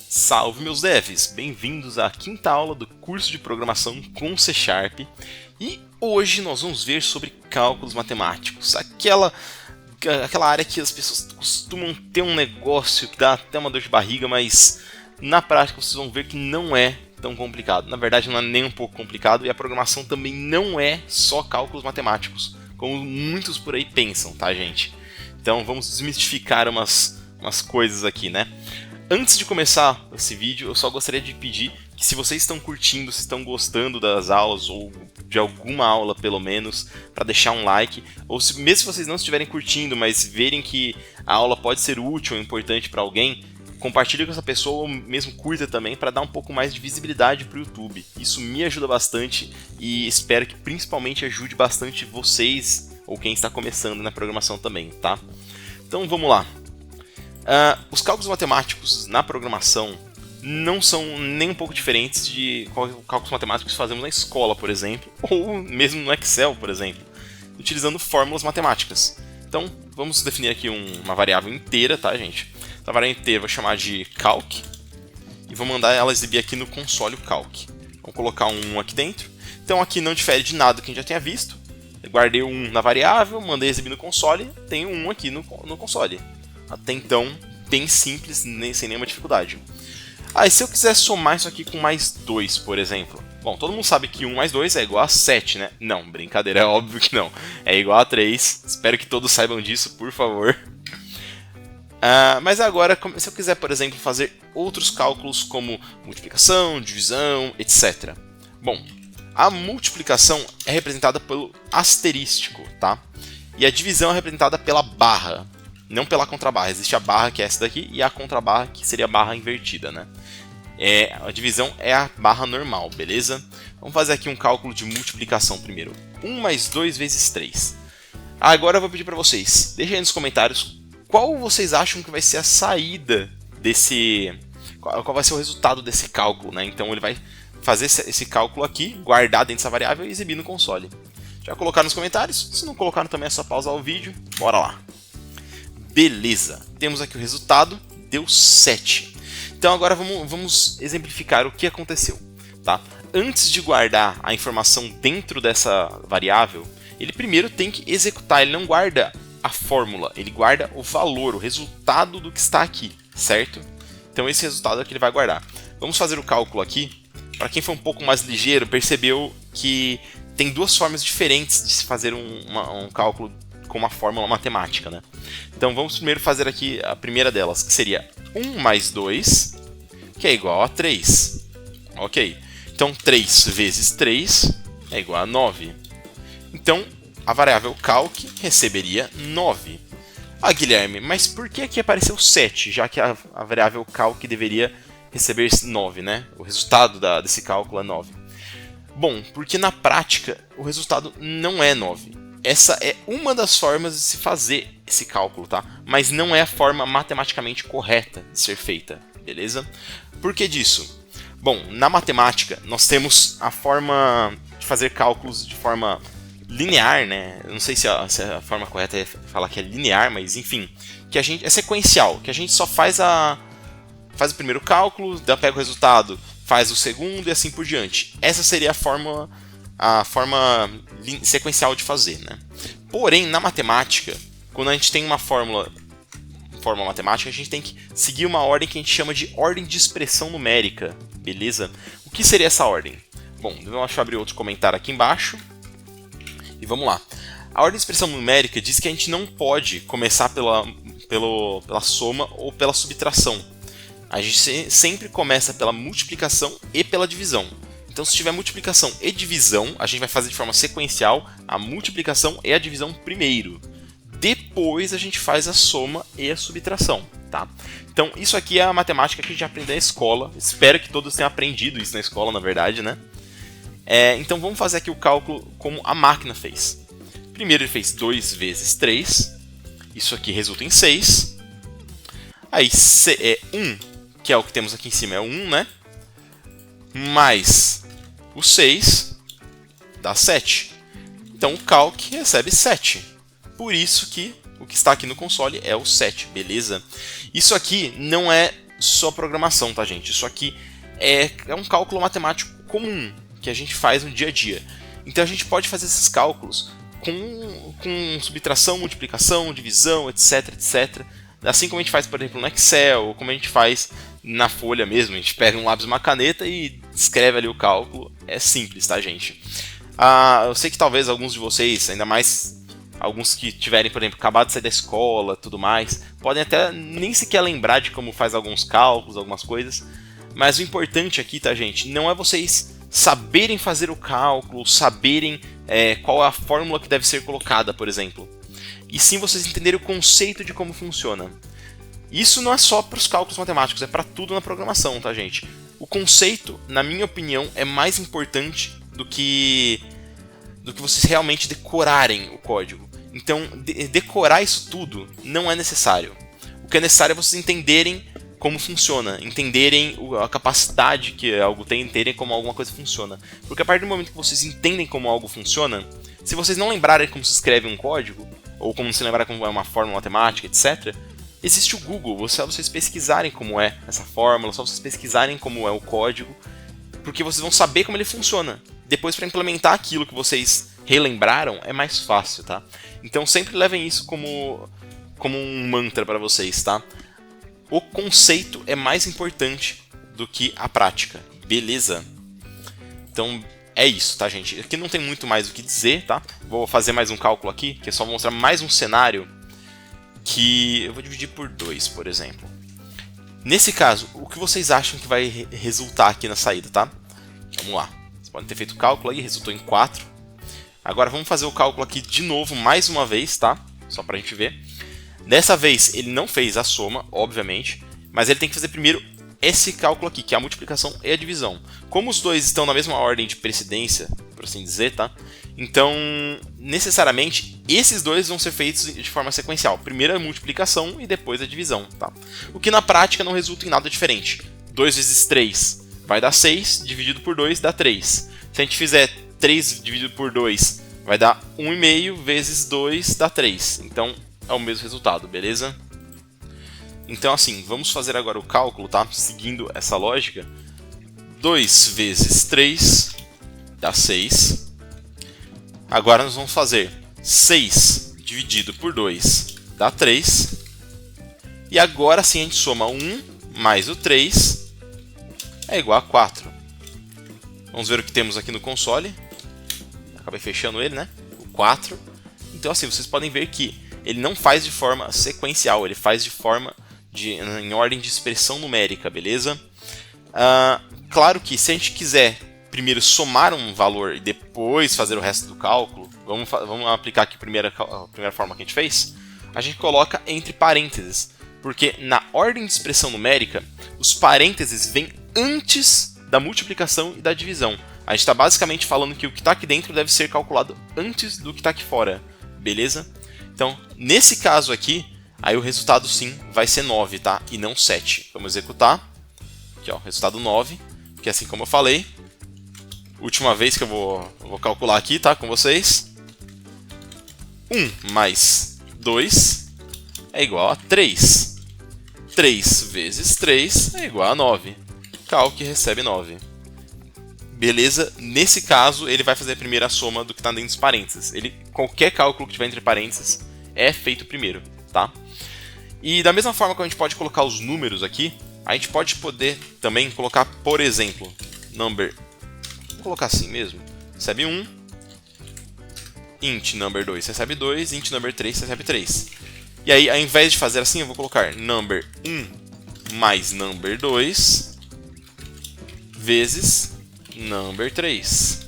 Salve meus devs! Bem-vindos à quinta aula do curso de programação com C Sharp. E hoje nós vamos ver sobre cálculos matemáticos, aquela área que as pessoas costumam ter um negócio que dá até uma dor de barriga, mas na prática vocês vão ver que não é tão complicado. Na verdade não é nem um pouco complicado, e a programação também não é só cálculos matemáticos, como muitos por aí pensam, tá gente? Então vamos desmistificar umas coisas aqui, né? Antes de começar esse vídeo, eu só gostaria de pedir que, se vocês estão curtindo, se estão gostando das aulas, ou de alguma aula pelo menos, para deixar um like, ou mesmo se vocês não estiverem curtindo, mas verem que a aula pode ser útil ou importante para alguém, compartilhe com essa pessoa, ou mesmo curta também, para dar um pouco mais de visibilidade para o YouTube. Isso me ajuda bastante e espero que principalmente ajude bastante vocês, ou quem está começando na programação também, tá? Então vamos lá. Os cálculos matemáticos na programação não são nem um pouco diferentes de cálculos matemáticos que fazemos na escola, por exemplo, ou mesmo no Excel, por exemplo, utilizando fórmulas matemáticas. Então, vamos definir aqui uma variável inteira, tá, gente? Essa variável inteira eu vou chamar de calc e vou mandar ela exibir aqui no console calc. Vamos colocar um 1 aqui dentro. Então, aqui não difere de nada do que a gente já tinha visto. Eu guardei o 1 na variável, mandei exibir no console, tenho 1 aqui no console. Até então, bem simples, sem nenhuma dificuldade. E se eu quiser somar isso aqui com mais 2, por exemplo? Bom, todo mundo sabe que 1 mais 2 é igual a 7, né? Não, brincadeira, é óbvio que não. É igual a 3. Espero que todos saibam disso, por favor. Mas agora, se eu quiser, por exemplo, fazer outros cálculos como multiplicação, divisão, etc. Bom, a multiplicação é representada pelo asterístico, tá? E a divisão é representada pela barra. Não pela contrabarra, existe a barra que é essa daqui e a contrabarra que seria a barra invertida, né? A divisão é a barra normal, beleza? Vamos fazer aqui um cálculo de multiplicação primeiro. 1 mais 2 vezes 3. Agora eu vou pedir para vocês, deixem aí nos comentários qual vocês acham que vai ser a saída desse... Qual vai ser o resultado desse cálculo, né? Então ele vai fazer esse cálculo aqui, guardar dentro dessa variável e exibir no console. Já colocaram nos comentários? Se não colocaram também é só pausar o vídeo. Bora lá! Beleza, temos aqui o resultado, deu 7. Então agora vamos exemplificar o que aconteceu. Tá? Antes de guardar a informação dentro dessa variável, ele primeiro tem que executar, ele não guarda a fórmula, ele guarda o valor, o resultado do que está aqui, certo? Então esse resultado é que ele vai guardar. Vamos fazer o cálculo aqui. Para quem foi um pouco mais ligeiro, percebeu que tem duas formas diferentes de se fazer um cálculo com uma fórmula matemática, né? Então vamos primeiro fazer aqui a primeira delas, que seria 1 mais 2, que é igual a 3. Ok, então 3 vezes 3 é igual a 9. Então a variável calc receberia 9. Guilherme, mas por que aqui apareceu 7, já que a variável calc deveria receber 9, né? O resultado desse cálculo é 9. Bom, porque na prática o resultado não é 9. Essa é uma das formas de se fazer esse cálculo, tá? Mas não é a forma matematicamente correta de ser feita, beleza? Por que disso? Bom, na matemática nós temos a forma de fazer cálculos de forma linear, né? Eu não sei se a forma correta é falar que é linear, mas enfim, que é sequencial, que a gente só faz o primeiro cálculo, pega o resultado, faz o segundo e assim por diante. Essa seria a forma sequencial de fazer, né? Porém, na matemática, quando a gente tem uma fórmula matemática, a gente tem que seguir uma ordem que a gente chama de ordem de expressão numérica, beleza? O que seria essa ordem? Bom, deixa eu abrir outro comentário aqui embaixo e vamos lá. A ordem de expressão numérica diz que a gente não pode começar pela soma ou pela subtração. A gente sempre começa pela multiplicação e pela divisão. Então, se tiver multiplicação e divisão, a gente vai fazer de forma sequencial a multiplicação e a divisão primeiro. Depois a gente faz a soma e a subtração, tá? Então, isso aqui é a matemática que a gente aprende na escola. Espero que todos tenham aprendido isso na escola, na verdade, né? Então, vamos fazer aqui o cálculo como a máquina fez. Primeiro ele fez 2 vezes 3. Isso aqui resulta em 6. Aí, 1, que é o que temos aqui em cima, é 1, né? Mais o 6 dá 7. Então o calc recebe 7. Por isso que o que está aqui no console é o 7, beleza? Isso aqui não é só programação, tá, gente? Isso aqui é um cálculo matemático comum que a gente faz no dia a dia. Então a gente pode fazer esses cálculos com subtração, multiplicação, divisão, etc, etc. Assim como a gente faz, por exemplo, no Excel, ou como a gente faz na folha mesmo. A gente pega um lápis e uma caneta e escreve ali o cálculo. É simples, tá, gente? Eu sei que talvez alguns de vocês, ainda mais alguns que tiverem, por exemplo, acabado de sair da escola, tudo mais, podem até nem sequer lembrar de como faz alguns cálculos, algumas coisas. Mas o importante aqui, tá, gente, não é vocês saberem fazer o cálculo, saberem qual é a fórmula que deve ser colocada, por exemplo. E sim vocês entenderem o conceito de como funciona. Isso não é só para os cálculos matemáticos, é para tudo na programação, tá, gente? O conceito, na minha opinião, é mais importante do que vocês realmente decorarem o código. Então, decorar isso tudo não é necessário. O que é necessário é vocês entenderem como funciona, entenderem a capacidade que algo tem, entenderem como alguma coisa funciona. Porque a partir do momento que vocês entendem como algo funciona, se vocês não lembrarem como se escreve um código, ou como se lembrar como é uma fórmula matemática, etc., existe o Google, só vocês pesquisarem como é essa fórmula, só vocês pesquisarem como é o código, porque vocês vão saber como ele funciona. Depois, para implementar aquilo que vocês relembraram, é mais fácil, tá? Então sempre levem isso como um mantra para vocês, tá? O conceito é mais importante do que a prática, beleza? Então é isso, tá, gente? Aqui não tem muito mais o que dizer, tá? Vou fazer mais um cálculo aqui, que é só mostrar mais um cenário que eu vou dividir por 2, por exemplo. Nesse caso, o que vocês acham que vai resultar aqui na saída, tá? Vamos lá. Vocês podem ter feito o cálculo aí, resultou em 4. Agora vamos fazer o cálculo aqui de novo, mais uma vez, tá? Só pra gente ver. Dessa vez ele não fez a soma, obviamente, mas ele tem que fazer primeiro esse cálculo aqui, que é a multiplicação e a divisão. Como os dois estão na mesma ordem de precedência, por assim dizer, tá? Então, necessariamente, esses dois vão ser feitos de forma sequencial. Primeiro a multiplicação e depois a divisão, tá? O que na prática não resulta em nada diferente. 2 vezes 3 vai dar 6, dividido por 2 dá 3. Se a gente fizer 3 dividido por 2, vai dar 1,5 vezes 2 dá 3. Então, é o mesmo resultado, beleza? Então, assim, vamos fazer agora o cálculo, tá? Seguindo essa lógica. 2 vezes 3 dá 6. Agora nós vamos fazer 6 dividido por 2 dá 3. E agora sim a gente soma 1 mais o 3 é igual a 4. Vamos ver o que temos aqui no console. Acabei fechando ele, né? O 4. Então, assim, vocês podem ver que ele não faz de forma sequencial, ele faz de forma em ordem de expressão numérica, beleza? Claro que se a gente quiser primeiro somar um valor e depois fazer o resto do cálculo, vamos aplicar aqui a primeira forma que a gente fez, a gente coloca entre parênteses, porque na ordem de expressão numérica, os parênteses vêm antes da multiplicação e da divisão. A gente está basicamente falando que o que está aqui dentro deve ser calculado antes do que está aqui fora, beleza? Então, nesse caso aqui, aí o resultado sim vai ser 9, tá? E não 7. Vamos executar. Aqui, ó, resultado 9, que assim como eu falei, última vez que eu vou calcular aqui, tá, com vocês. 1 mais 2 é igual a 3. 3 vezes 3 é igual a 9. Calc recebe 9. Beleza? Nesse caso, ele vai fazer a primeira soma do que está dentro dos parênteses. Qualquer cálculo que tiver entre parênteses é feito primeiro, tá? E da mesma forma que a gente pode colocar os números aqui, a gente pode poder também colocar, por exemplo, number. Vou colocar assim mesmo. Recebe 1. Int number 2 recebe 2. Int number 3 recebe 3. E aí, ao invés de fazer assim, eu vou colocar number 1 mais number 2 vezes number 3.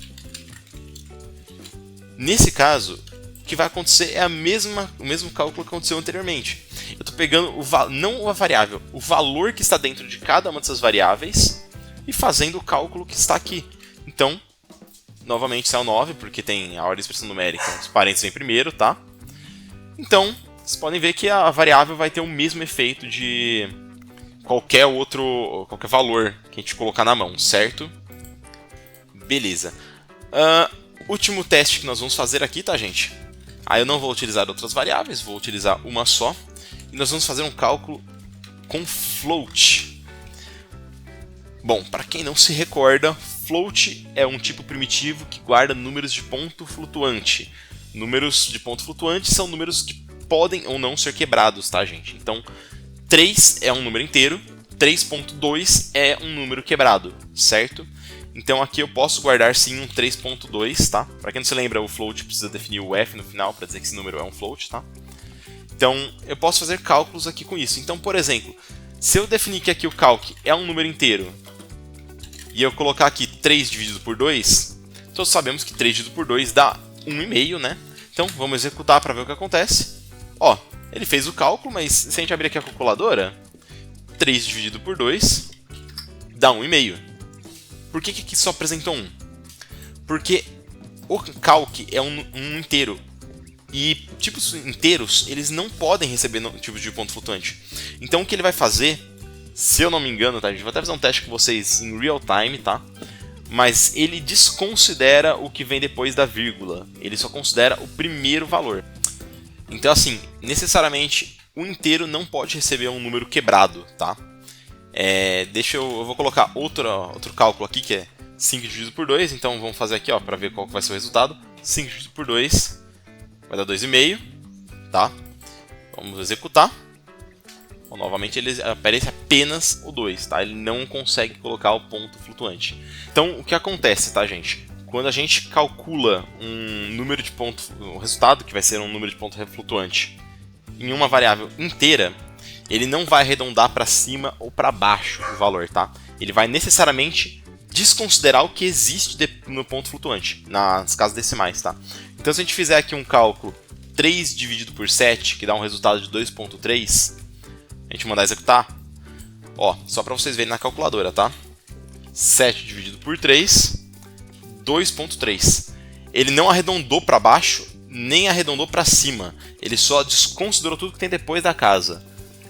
Nesse caso, o que vai acontecer é o mesmo cálculo que aconteceu anteriormente. Eu estou pegando não a variável, o valor que está dentro de cada uma dessas variáveis e fazendo o cálculo que está aqui. Então, novamente saiu 9, porque tem a ordem de expressão numérica, os parênteses vem primeiro, tá? Então, vocês podem ver que a variável vai ter o mesmo efeito de qualquer valor que a gente colocar na mão, certo? Beleza. Último teste que nós vamos fazer aqui, tá, gente? Aí eu não vou utilizar outras variáveis, vou utilizar uma só. E nós vamos fazer um cálculo com float. Bom, para quem não se recorda, float é um tipo primitivo que guarda números de ponto flutuante. Números de ponto flutuante são números que podem ou não ser quebrados, tá, gente? Então, 3 é um número inteiro, 3.2 é um número quebrado, certo? Então aqui eu posso guardar sim um 3.2, tá? Para quem não se lembra, o float precisa definir o f no final para dizer que esse número é um float, tá? Então eu posso fazer cálculos aqui com isso. Então, por exemplo, se eu definir que aqui o calc é um número inteiro e eu colocar aqui 3 dividido por 2, todos sabemos que 3 dividido por 2 dá 1,5, né? Então vamos executar para ver o que acontece. Ó, ele fez o cálculo, mas se a gente abrir aqui a calculadora, 3 dividido por 2 dá 1,5. Por que aqui só apresentou 1? Porque o calc é um inteiro. E tipos inteiros, eles não podem receber tipos de ponto flutuante. Então o que ele vai fazer, se eu não me engano, tá? A gente vai até fazer um teste com vocês em real time, tá? Mas ele desconsidera o que vem depois da vírgula. Ele só considera o primeiro valor. Então assim, necessariamente o inteiro não pode receber um número quebrado, tá? Eu vou colocar outro cálculo aqui, que é 5 dividido por 2. Então vamos fazer aqui para ver qual vai ser o resultado. 5 dividido por 2 vai dar 2,5, tá? Vamos executar. Bom, novamente ele aparece apenas o 2, tá? Ele não consegue colocar o ponto flutuante. Então o que acontece, tá, gente? Quando a gente calcula um número de ponto, o resultado que vai ser um número de ponto flutuante em uma variável inteira, ele não vai arredondar para cima ou para baixo o valor, tá? Ele vai necessariamente desconsiderar o que existe no ponto flutuante, nas casas decimais, tá? Então se a gente fizer aqui um cálculo 3 dividido por 7, que dá um resultado de 2.3, a gente mandar executar, ó, só para vocês verem na calculadora, tá? 7 dividido por 3, 2.3. Ele não arredondou para baixo, nem arredondou para cima. Ele só desconsiderou tudo que tem depois da casa.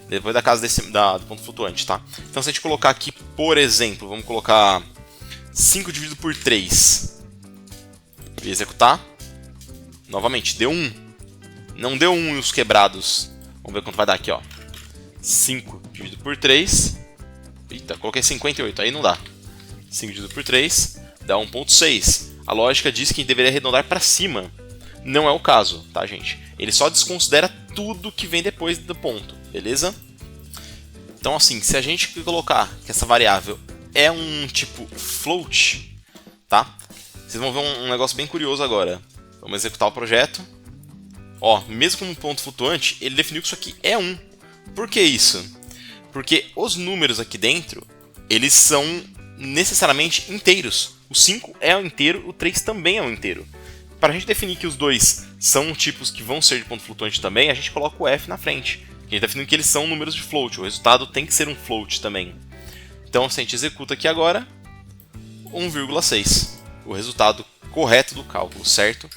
Depois da casa do ponto flutuante, tá? Então se a gente colocar aqui, por exemplo, vamos colocar 5 dividido por 3 e executar, novamente, deu 1. Não deu 1 e os quebrados. Vamos ver quanto vai dar aqui, ó. 5 dividido por 3. Eita, coloquei 58, aí não dá. 5 dividido por 3 dá 1.6. A lógica diz que deveria arredondar para cima. Não é o caso, tá, gente? Ele só desconsidera tudo que vem depois do ponto, beleza? Então, assim, se a gente colocar que essa variável é um tipo float, tá? Vocês vão ver um negócio bem curioso agora. Vamos executar o projeto. Ó, mesmo com um ponto flutuante, ele definiu que isso aqui é 1. Por que isso? Porque os números aqui dentro, eles são necessariamente inteiros. O 5 é um inteiro, o 3 também é um inteiro. Para a gente definir que os dois são tipos que vão ser de ponto flutuante também, a gente coloca o f na frente. A gente define que eles são números de float, o resultado tem que ser um float também. Então, se a gente executa aqui agora, 1,6. O resultado correto do cálculo, certo?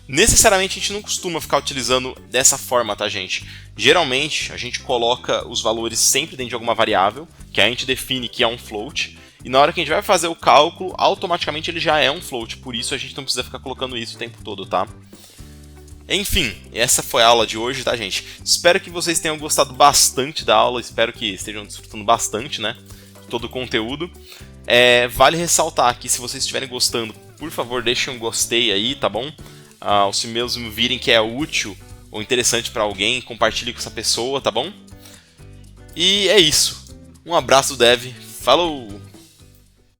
Necessariamente a gente não costuma ficar utilizando dessa forma, tá, gente? Geralmente a gente coloca os valores sempre dentro de alguma variável, que a gente define que é um float, e na hora que a gente vai fazer o cálculo, automaticamente ele já é um float, por isso a gente não precisa ficar colocando isso o tempo todo, tá? Enfim, essa foi a aula de hoje, tá, gente? Espero que vocês tenham gostado bastante da aula, espero que estejam desfrutando bastante, né, de todo o conteúdo. Vale ressaltar que se vocês estiverem gostando, por favor, deixem um gostei aí, tá bom? Se mesmo virem que é útil ou interessante para alguém, compartilhe com essa pessoa, tá bom? E é isso. Um abraço do Dev. Falou!